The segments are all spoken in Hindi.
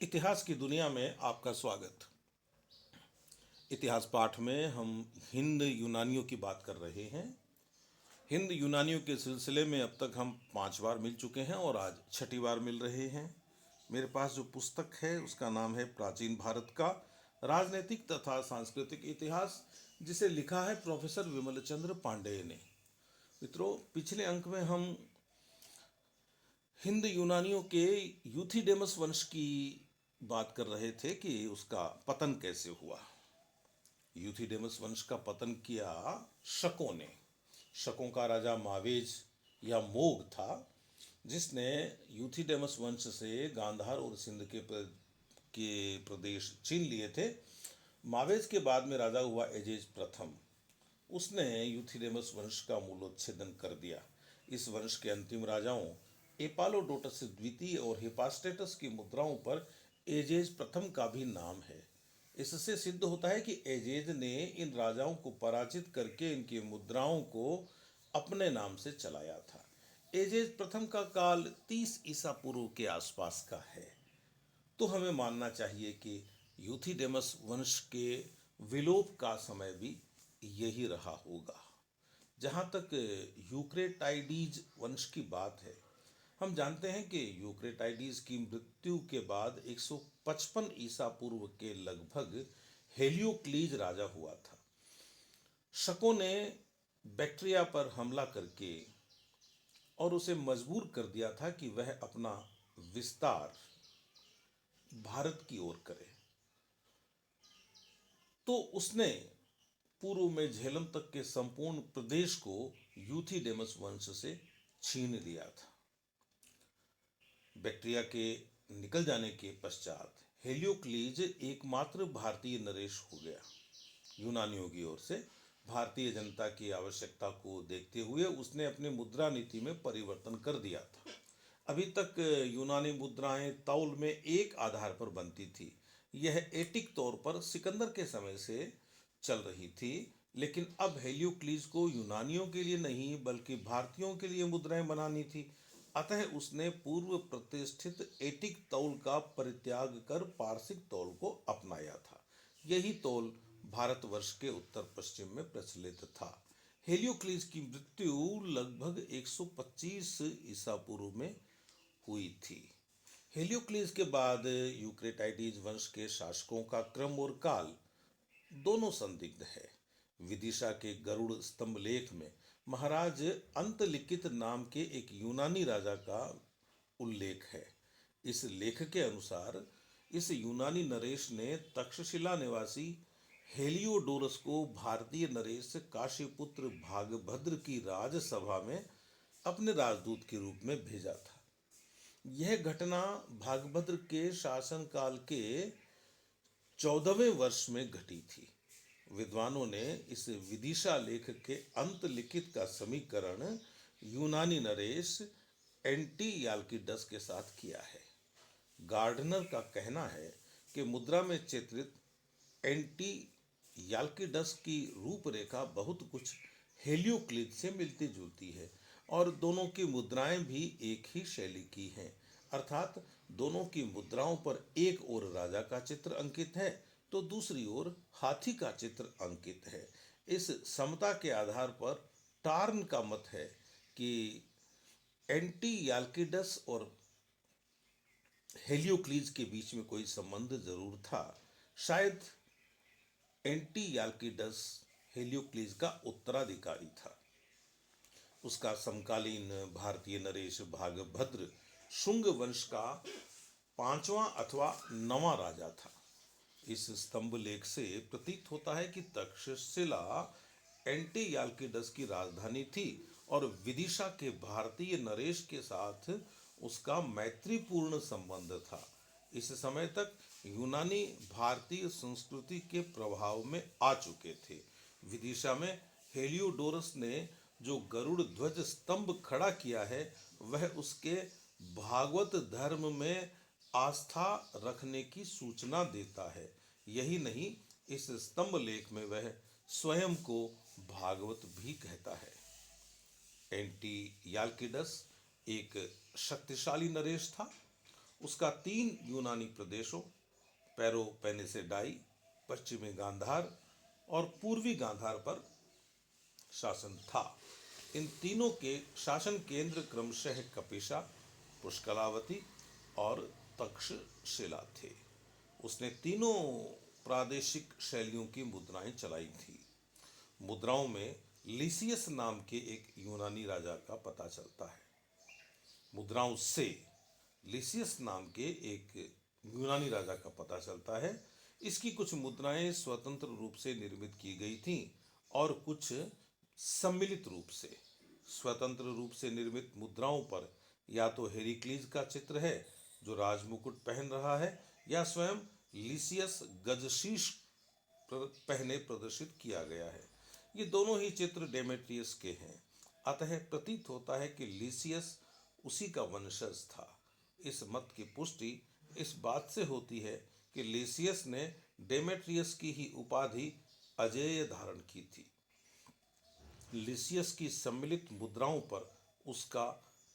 इतिहास की दुनिया में आपका स्वागत। इतिहास पाठ में हम हिंद यूनानियों की बात कर रहे हैं। हिंद यूनानियों के सिलसिले में अब तक हम 5 बार मिल चुके हैं और आज छठी बार मिल रहे हैं। मेरे पास जो पुस्तक है उसका नाम है प्राचीन भारत का राजनीतिक तथा सांस्कृतिक इतिहास, जिसे लिखा है प्रोफेसर विमल चंद्र पांडेय ने। मित्रों, पिछले अंक में हम हिंद यूनानियों के यूथिडेमस वंश की बात कर रहे थे कि उसका पतन कैसे हुआ। यूथिडेमस वंश का पतन किया शकों ने। शकों का राजा मावेज या मोग था, जिसने यूथिडेमस वंश से गांधार और सिंध के प्रदेश छीन लिए थे। मावेज के बाद में राजा हुआ एजेज प्रथम। उसने यूथिडेमस वंश का मूलोच्छेदन कर दिया। इस वंश के अंतिम राजाओं एपालोडोटस द्वितीय और हिपास्टेटस की मुद्राओं पर एजेज प्रथम का भी नाम है। इससे सिद्ध होता है कि एजेज ने इन राजाओं को पराजित करके इनकी मुद्राओं को अपने नाम से चलाया था। एजेज प्रथम का काल 30 ईसा पूर्व के आसपास का है। तो हमें मानना चाहिए कि यूथिडेमस वंश के विलोप का समय भी यही रहा होगा। जहाँ तक यूक्रेटाइडीज वंश की बात है, हम जानते हैं कि यूक्रेटाइडीज की मृत्यु के बाद 155 ईसा पूर्व के लगभग हेलियोक्लीज राजा हुआ था। शकों ने बैक्ट्रिया पर हमला करके और उसे मजबूर कर दिया था कि वह अपना विस्तार भारत की ओर करे। तो उसने पूर्व में झेलम तक के संपूर्ण प्रदेश को यूथिडेमस वंश से छीन लिया था। बैक्ट्रिया के निकल जाने के पश्चात हेलियोक्लीज एकमात्र भारतीय नरेश हो गया। यूनानियों की ओर से भारतीय जनता की आवश्यकता को देखते हुए उसने अपनी मुद्रा नीति में परिवर्तन कर दिया था। अभी तक यूनानी मुद्राएं तौल में एक आधार पर बनती थी। यह एटिक तौर पर सिकंदर के समय से चल रही थी, लेकिन अब हेलियोक्लीज को यूनानियों के लिए नहीं बल्कि भारतीयों के लिए मुद्राएं बनानी थी। अतः उसने पूर्व प्रतिष्ठित एटिक तौल का परित्याग कर पारसिक तौल को अपनाया था। यही तौल भारतवर्ष के उत्तर पश्चिम में प्रचलित था। हेलियोक्लीज की मृत्यु लगभग 125 ईसा पूर्व में हुई थी। हेलियोक्लीज के बाद यूक्रेटाइडीज वंश के शासकों का क्रम और काल दोनों संदिग्ध है। विदिशा के गरुड़ स्तंभ लेख में महाराज अंतलिखित नाम के एक यूनानी राजा का उल्लेख है। इस लेख के अनुसार इस यूनानी नरेश ने तक्षशिला निवासी हेलियोडोरस को भारतीय नरेश काशीपुत्र भागभद्र की राजसभा में अपने राजदूत के रूप में भेजा था। यह घटना भागभद्र के शासनकाल के 14वें वर्ष में घटी थी। विद्वानों ने इस विदिशा लेख के अंत लिखित का समीकरण यूनानी नरेश एंटीयाल्किडस के साथ किया है। गार्डनर का कहना है कि मुद्रा में चित्रित एंटीयाल्किडस की रूपरेखा बहुत कुछ हेलियोक्लिद से मिलती जुलती है और दोनों की मुद्राएं भी एक ही शैली की हैं। अर्थात दोनों की मुद्राओं पर एक ओर राजा का चित्र अंकित है तो दूसरी ओर हाथी का चित्र अंकित है। इस समता के आधार पर टार्न का मत है कि एंटीयाल्किडस और हेलियोक्लीज के बीच में कोई संबंध जरूर था। शायद एंटीयाल्किडस हेलियोक्लीज का उत्तराधिकारी था। उसका समकालीन भारतीय नरेश भागभद्र शुंग वंश का 5वां अथवा 9वां राजा था। इस स्तंभ लेख से प्रतीत होता है कि तक्षशिला एंटीयाल्किडस की राजधानी थी और विदिशा के भारतीय नरेश के साथ उसका मैत्रीपूर्ण संबंध था। इस समय तक यूनानी भारतीय संस्कृति के प्रभाव में आ चुके थे। विदिशा में हेलियोडोरस ने जो गरुड़ ध्वज स्तंभ खड़ा किया है वह उसके भागवत धर्म में आस्था रखने की सूचना देता है। यही नहीं, इस स्तंभ लेख में वह स्वयं को भागवत भी कहता है। एंटीयाल्किडस एक शक्तिशाली नरेश था उसका 3 यूनानी प्रदेशों पेरोपेनिसेडाई, पश्चिमी गांधार और पूर्वी गांधार पर शासन था। इन तीनों के शासन केंद्र क्रमशः कपिशा, पुष्कलावती और तक्षशिला थे। उसने तीनों प्रादेशिक शैलियों की मुद्राएं चलाई थी। मुद्राओं में लिसियस नाम के एक यूनानी राजा का पता चलता है। मुद्राओं से लिसियस नाम के एक यूनानी राजा का पता चलता है। इसकी कुछ मुद्राएं स्वतंत्र रूप से निर्मित की गई थीं और कुछ सम्मिलित रूप से। स्वतंत्र रूप से निर्मित मुद्राओं पर या तो हेरिक्लीज का चित्र है जो राजमुकुट पहन रहा है, या स्वयं लिसियस गजशीश पहने प्रदर्शित किया गया है। ये दोनों ही चित्र डेमेट्रियस के हैं। अतः प्रतीत होता है कि लिसियस उसी का वंशज था। इस मत की पुष्टि इस बात से होती है कि लिसियस ने डेमेट्रियस की ही उपाधि अजेय धारण की थी। लिसियस की सम्मिलित मुद्राओं पर उसका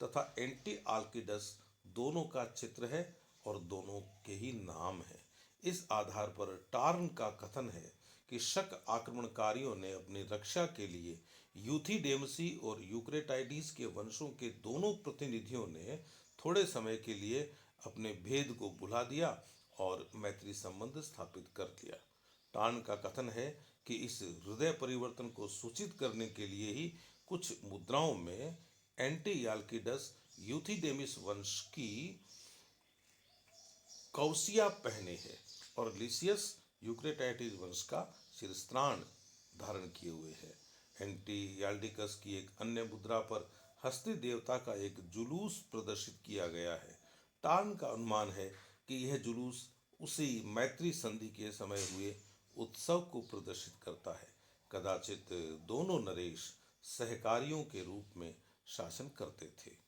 तथा एंटी आल्किडस दोनों का चित्र है और दोनों के ही नाम है। इस आधार पर टार्न का कथन है कि शक आक्रमणकारियों ने अपनी रक्षा के लिए यूथिडेमसी और यूक्रेटाइडिस के वंशों के दोनों प्रतिनिधियों ने थोड़े समय के लिए अपने भेद को भुला दिया और मैत्री संबंध स्थापित कर लिया। टार्न का कथन है कि इस हृदय परिवर्तन को सूचित करने के लिए ही कुछ मुद्राओं में एंटी याल्किडस यूथिडेमिस वंश की कौसिया पहने है और लिसियस यूक्रेटाइडिस वंश का शिरस्त्राण धारण किए हुए है। एंटी याल्डिकस की एक अन्य मुद्रा पर हस्ती देवता का एक जुलूस प्रदर्शित किया गया है। टार्न का अनुमान है कि यह जुलूस उसी मैत्री संधि के समय हुए उत्सव को प्रदर्शित करता है। कदाचित दोनों नरेश सहकारियों के रूप में शासन करते थे।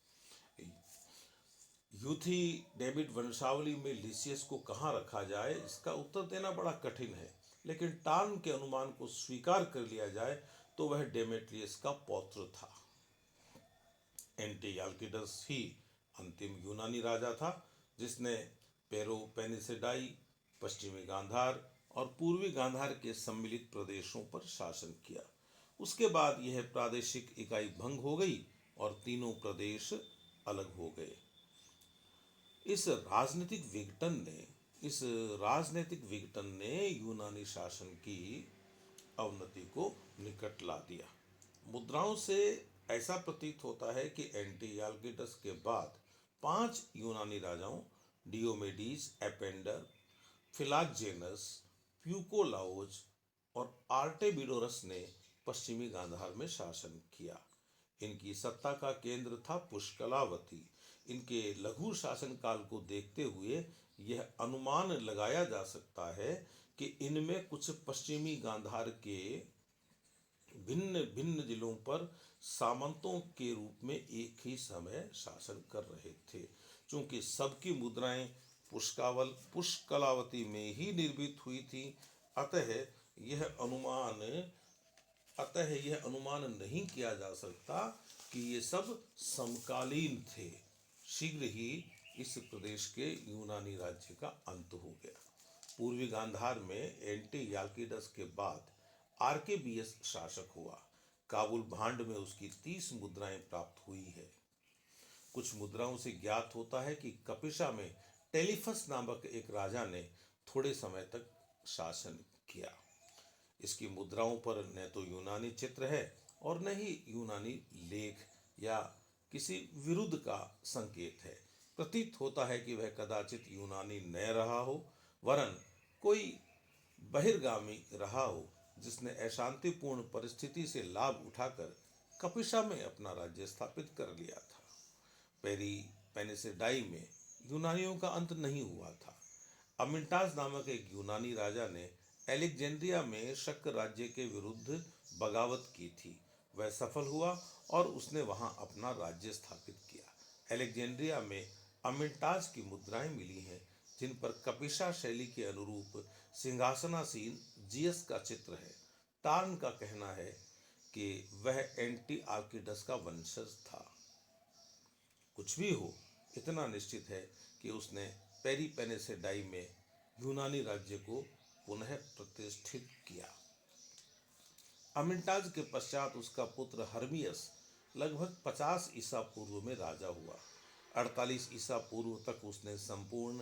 यूथिडेमिड वंशावली में लिसियस को कहाँ रखा जाए, इसका उत्तर देना बड़ा कठिन है, लेकिन टार्न के अनुमान को स्वीकार कर लिया जाए तो वह डेमेट्रियस का पौत्र था। एंटी याल्किडस ही अंतिम यूनानी राजा था जिसने पेरोपेनिसेडाई, पश्चिमी गांधार और पूर्वी गांधार के सम्मिलित प्रदेशों पर शासन किया। उसके बाद यह प्रादेशिक इकाई भंग हो गई और तीनों प्रदेश अलग हो गए। इस राजनीतिक विघटन ने यूनानी शासन की अवनति को निकट ला दिया। मुद्राओं से ऐसा प्रतीत होता है कि एंटी याल्किडस के बाद 5 यूनानी राजाओं डियोमेडीज, एपेंडर, फिलाक्जेनस, प्यूकोलाओज और आर्टेमिडोरस ने पश्चिमी गांधार में शासन किया। इनकी सत्ता का केंद्र था पुष्कलावती। इनके लघु शासन काल को देखते हुए यह अनुमान लगाया जा सकता है कि इनमें कुछ पश्चिमी गांधार के भिन्न भिन्न जिलों पर सामंतों के रूप में एक ही समय शासन कर रहे थे। चूंकि सबकी मुद्राएं पुष्कलावती में ही निर्मित हुई थी, अतः यह अनुमान नहीं किया जा सकता कि ये सब समकालीन थे। शीघ्र ही इस प्रदेश के यूनानी राज्य का अंत हो गया। पूर्वी गांधार में एंटी याल्किडस के बाद आर्केबियस शासक हुआ। काबुल भांड में उसकी 30 मुद्राएं प्राप्त हुई है। कुछ मुद्राओं से ज्ञात होता है कि कपिशा में टेलिफस नामक एक राजा ने थोड़े समय तक शासन किया। इसकी मुद्राओं पर न तो यूनानी चित्र है और न ही यूनानी लेख या किसी विरुद्ध का संकेत है। प्रतीत होता है कि वह कदाचित यूनानी न रहा हो, वरन कोई बहिर्गामी रहा हो जिसने अशांतिपूर्ण परिस्थिति से लाभ उठाकर कपिशा में अपना राज्य स्थापित कर लिया था। पेनिसेडाई में यूनानियों का अंत नहीं हुआ था। अमिंटास नामक एक यूनानी राजा ने एलेक्जेंड्रिया में शक राज्य के विरुद्ध बगावत की थी। वह सफल हुआ और उसने वहां अपना राज्य स्थापित किया। एलेक्जेंड्रिया में अमिंटाज की मुद्राएं मिली हैं जिन पर कपिशा शैली के अनुरूप सिंहासनासीन जियस का चित्र है। टार्न का कहना है कि वह एंटी आर्किडस का वंशज था। कुछ भी हो, इतना निश्चित है कि उसने पेरिपेनेसेडाई में यूनानी राज्य को पुनः प्रतिष्ठित किया। अमिनटाज के पश्चात उसका पुत्र हर्मियस लगभग 50 ईसा पूर्व में राजा हुआ। 48 ईसा पूर्व तक उसने संपूर्ण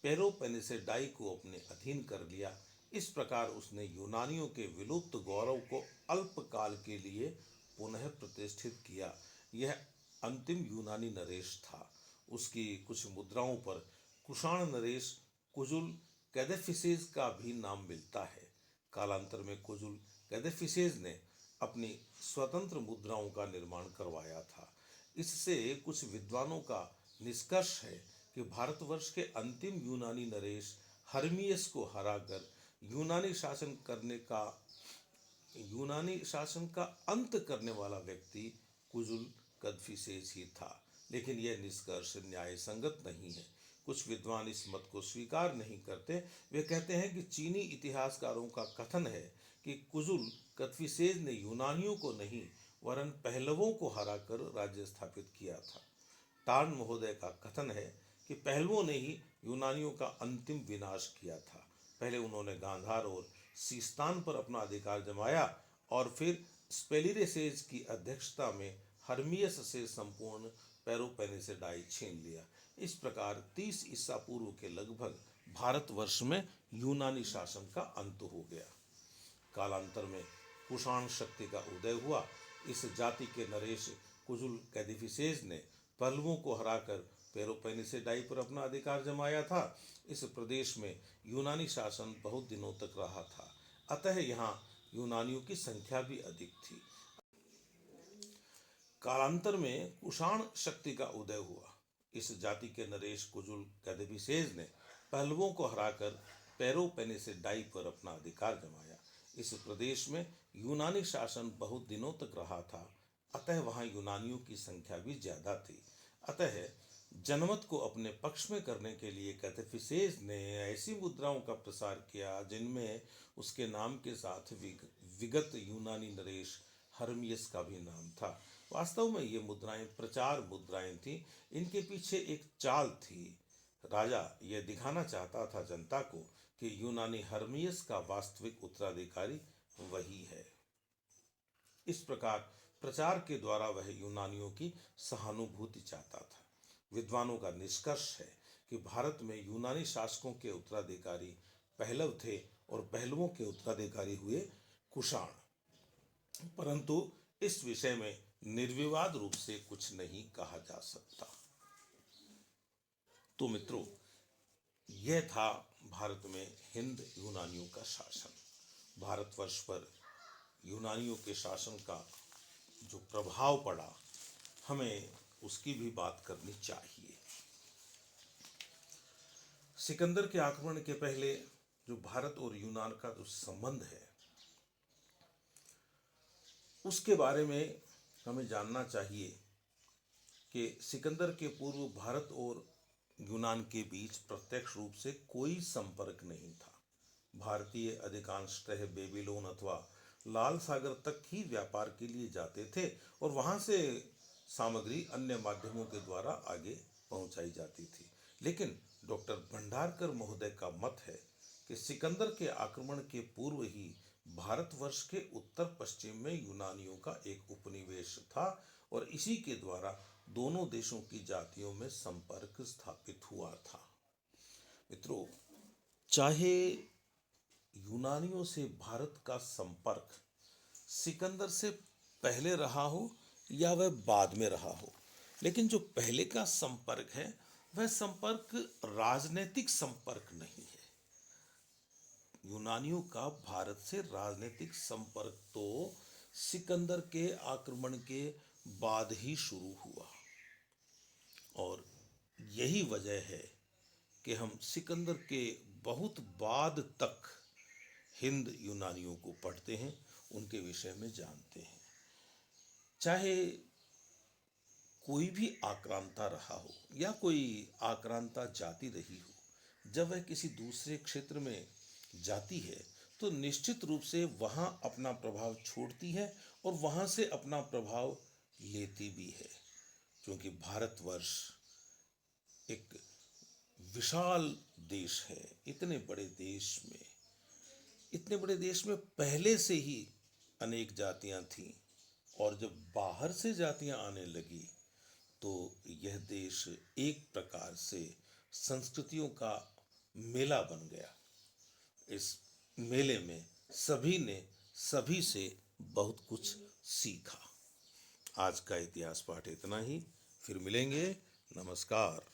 पेलोपोनेसाई को अपने अधीन कर लिया। इस प्रकार उसने यूनानियों के विलुप्त गौरव को अल्पकाल के लिए पुनः प्रतिष्ठित किया। यह अंतिम यूनानी नरेश था। उसकी कुछ मुद्राओं पर कुषाण नरेश कुजुल कैदेफिसेस का भी नाम मिलता है। कालांतर में कुजुल कैदेफिसेस ने अपनी स्वतंत्र मुद्राओं का निर्माण करवाया था। इससे कुछ विद्वानों का निष्कर्ष है कि भारतवर्ष के अंतिम यूनानी नरेश हर्मियस को हराकर यूनानी शासन का अंत करने वाला व्यक्ति कुजुल कैदेफिसेस ही था। लेकिन यह निष्कर्ष न्याय संगत नहीं है। कुछ विद्वान इस मत को स्वीकार नहीं करते। वे कहते हैं कि चीनी इतिहासकारों का कथन है कि कुजुल कैदेफिसेस ने यूनानियों को नहीं वरन पहलवों को हराकर राज्य स्थापित किया था। टार्न महोदय का कथन है कि पहलवों ने ही यूनानियों का अंतिम विनाश किया था। पहले उन्होंने गांधार और सीस्तान पर अपना अधिकार जमाया और फिर स्पेलिरेसेस की अध्यक्षता में हर्मियस से संपूर्ण पेलोपोनेसाई छीन लिया। इस प्रकार 30 ईसा पूर्व के लगभग भारतवर्ष में यूनानी शासन का अंत हो गया। कालांतर में कुषाण शक्ति का उदय हुआ। इस जाति के नरेश कुजुल कैदेफिसेस ने पहलवों को हराकर पेलोपोनेसाई पर अपना अधिकार जमाया था। इस प्रदेश में यूनानी शासन बहुत दिनों तक रहा था, अतः यहाँ यूनानियों की संख्या भी अधिक थी। कालांतर में कुषाण शक्ति का उदय हुआ। इस जाति के नरेश कुजुल कैदेफिसेस ने पहलवों को हराकर पेलोपोनेसाई पर अपना अधिकार जमाया। इस प्रदेश में यूनानी शासन बहुत दिनों तक रहा था, अतः वहाँ यूनानियों की संख्या भी ज्यादा थी। अतः जनमत को अपने पक्ष में करने के लिए कैदेफिसेस ने ऐसी मुद्राओं का प्रसार किया जिनमें उसके नाम के साथ विगत यूनानी नरेश हर्मियस का भी नाम था। वास्तव में ये मुद्राएं प्रचार मुद्राएं थीं। इनके पीछे एक चाल थी। राजा यह दिखाना चाहता था जनता को कि यूनानी हर्मियस का वास्तविक उत्तराधिकारी वही है। इस प्रकार प्रचार के द्वारा वह यूनानियों की सहानुभूति चाहता था। विद्वानों का निष्कर्ष है कि भारत में यूनानी शासकों के उत्तराधिकारी पहलव थे और पहलवों के उत्तराधिकारी हुए कुषाण। परंतु इस विषय में निर्विवाद रूप से कुछ नहीं कहा जा सकता। तो मित्रों, यह था भारत में हिंद यूनानियों का शासन। भारतवर्ष पर यूनानियों के शासन का जो प्रभाव पड़ा, हमें उसकी भी बात करनी चाहिए। सिकंदर के आक्रमण के पहले जो भारत और यूनान का जो संबंध है, उसके बारे में हमें जानना चाहिए कि सिकंदर के पूर्व भारत और यूनान के बीच प्रत्यक्ष रूप से कोई संपर्क नहीं था। भारतीय अधिकांशतः बेबीलोन अथवा लाल सागर तक ही व्यापार के लिए जाते थे और वहां से सामग्री अन्य माध्यमों के द्वारा आगे पहुंचाई जाती थी। लेकिन डॉक्टर भंडारकर महोदय का मत है कि सिकंदर के आक्रमण के पूर्व ही भारतवर्ष के उत्तर पश्चिम में यूनानियों का एक उपनिवेश था और इसी के द्वारा दोनों देशों की जातियों में संपर्क स्थापित हुआ था। मित्रों, चाहे यूनानियों से भारत का संपर्क सिकंदर से पहले रहा हो या वह बाद में रहा हो, लेकिन जो पहले का संपर्क है वह संपर्क राजनीतिक संपर्क नहीं है। यूनानियों का भारत से राजनीतिक संपर्क तो सिकंदर के आक्रमण के बाद ही शुरू हुआ और यही वजह है कि हम सिकंदर के बहुत बाद तक हिंद यूनानियों को पढ़ते हैं, उनके विषय में जानते हैं। चाहे कोई भी आक्रांता रहा हो या कोई आक्रांता जाति रही हो, जब वह किसी दूसरे क्षेत्र में जाती है तो निश्चित रूप से वहां अपना प्रभाव छोड़ती है और वहां से अपना प्रभाव लेती भी है, क्योंकि भारतवर्ष एक विशाल देश है, इतने बड़े देश में पहले से ही अनेक जातियां थीं, और जब बाहर से जातियां आने लगी तो यह देश एक प्रकार से संस्कृतियों का मेला बन गया। इस मेले में सभी ने सभी से बहुत कुछ सीखा। आज का इतिहास पाठ इतना ही, फिर मिलेंगे। नमस्कार।